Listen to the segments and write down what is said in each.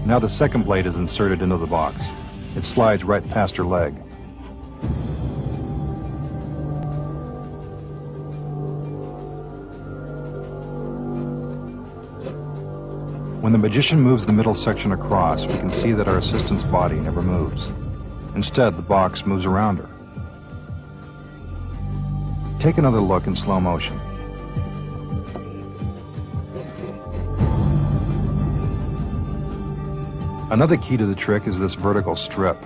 Now the second blade is inserted into the box. It slides right past her leg. When the magician moves the middle section across, we can see that our assistant's body never moves. Instead, the box moves around her. Take another look in slow motion. Another key to the trick is this vertical strip.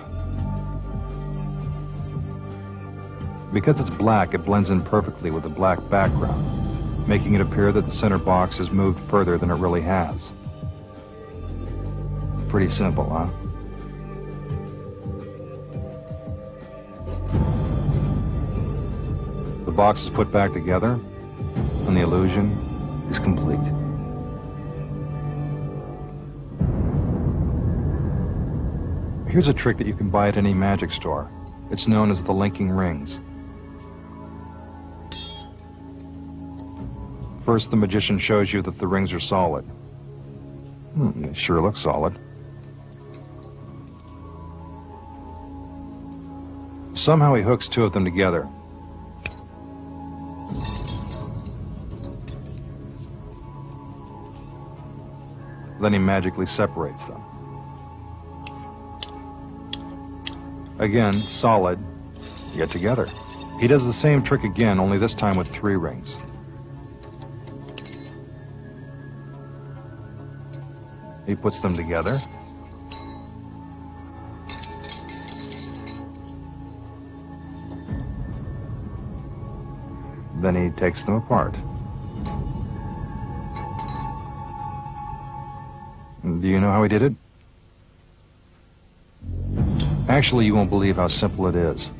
Because it's black, it blends in perfectly with the black background, making it appear that the center box has moved further than it really has. Pretty simple, huh? The box is put back together, and the illusion is complete. Here's a trick that you can buy at any magic store. It's known as the linking rings. First, the magician shows you that the rings are solid. They sure look solid. Somehow he hooks two of them together. Then he magically separates them. Again, solid, yet together. He does the same trick again, only this time with 3 rings. He puts them together. Then he takes them apart. Do you know how he did it? Actually, you won't believe how simple it is.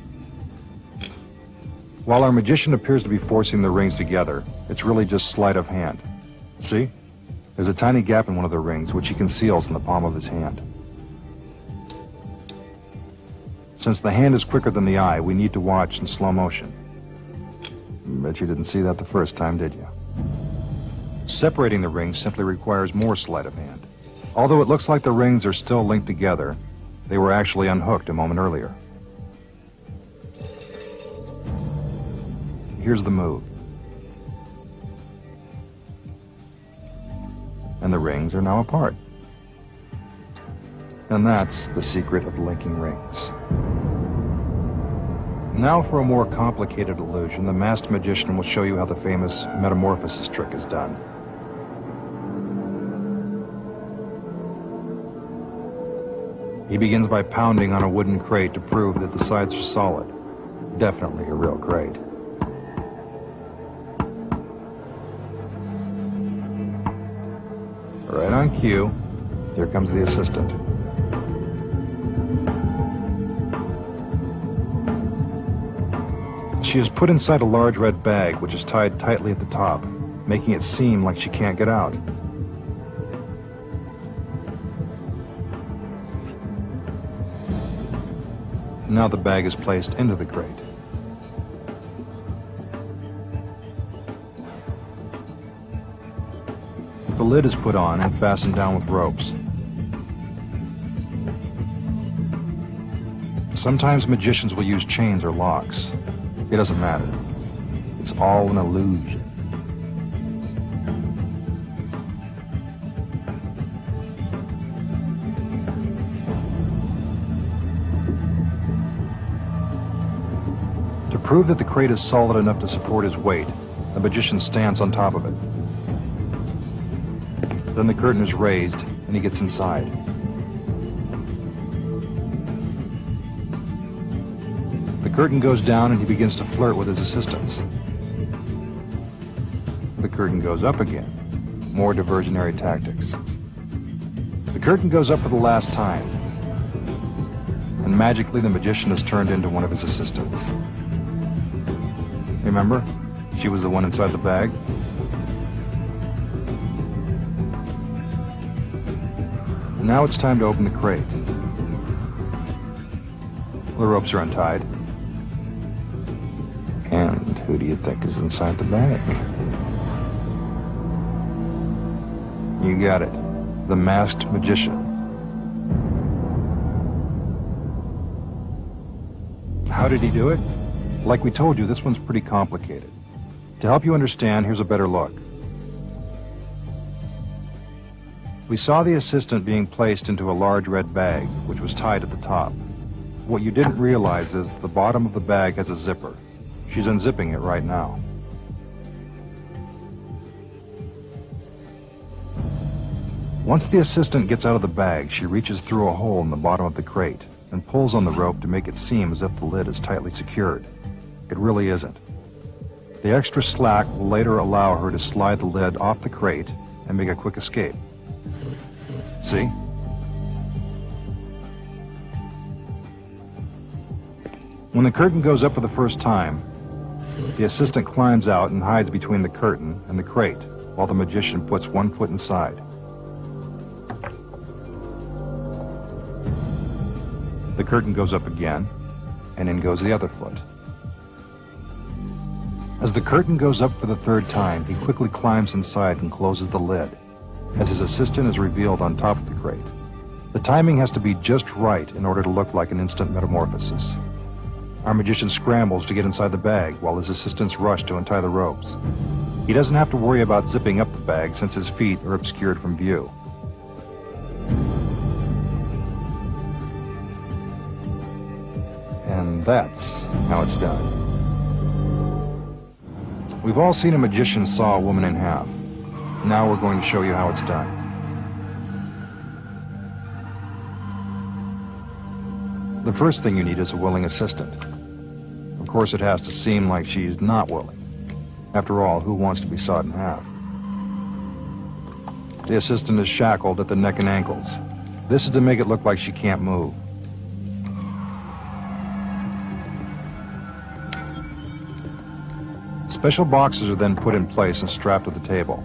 While our magician appears to be forcing the rings together, it's really just sleight of hand. See? There's a tiny gap in one of the rings, which he conceals in the palm of his hand. Since the hand is quicker than the eye, we need to watch in slow motion. Bet you didn't see that the first time, did you? Separating the rings simply requires more sleight of hand. Although it looks like the rings are still linked together, they were actually unhooked a moment earlier. Here's the move. And the rings are now apart. And that's the secret of linking rings. Now for a more complicated illusion, the masked magician will show you how the famous metamorphosis trick is done. He begins by pounding on a wooden crate to prove that the sides are solid. Definitely a real crate. Right on cue, here comes the assistant. She is put inside a large red bag, which is tied tightly at the top, making it seem like she can't get out. Now the bag is placed into the crate. The lid is put on and fastened down with ropes. Sometimes magicians will use chains or locks. It doesn't matter. It's all an illusion. To prove that the crate is solid enough to support his weight, the magician stands on top of it. Then the curtain is raised and he gets inside. The curtain goes down and he begins to flirt with his assistants. The curtain goes up again. More diversionary tactics. The curtain goes up for the last time. And magically the magician is turned into one of his assistants. Remember? She was the one inside the bag. Now it's time to open the crate. The ropes are untied. And who do you think is inside the bag? You got it. The masked magician. How did he do it? Like we told you, this one's pretty complicated. To help you understand, here's a better look. We saw the assistant being placed into a large red bag, which was tied at the top. What you didn't realize is the bottom of the bag has a zipper. She's unzipping it right now. Once the assistant gets out of the bag, she reaches through a hole in the bottom of the crate and pulls on the rope to make it seem as if the lid is tightly secured. It really isn't. The extra slack will later allow her to slide the lid off the crate and make a quick escape. See? When the curtain goes up for the first time, the assistant climbs out and hides between the curtain and the crate while the magician puts one foot inside. The curtain goes up again, and in goes the other foot. As the curtain goes up for the third time, he quickly climbs inside and closes the lid, as his assistant is revealed on top of the crate. The timing has to be just right in order to look like an instant metamorphosis. Our magician scrambles to get inside the bag while his assistants rush to untie the ropes. He doesn't have to worry about zipping up the bag since his feet are obscured from view. And that's how it's done. We've all seen a magician saw a woman in half. Now we're going to show you how it's done. The first thing you need is a willing assistant. Of course, it has to seem like she's not willing. After all, who wants to be sawed in half? The assistant is shackled at the neck and ankles. This is to make it look like she can't move. Special boxes are then put in place and strapped to the table.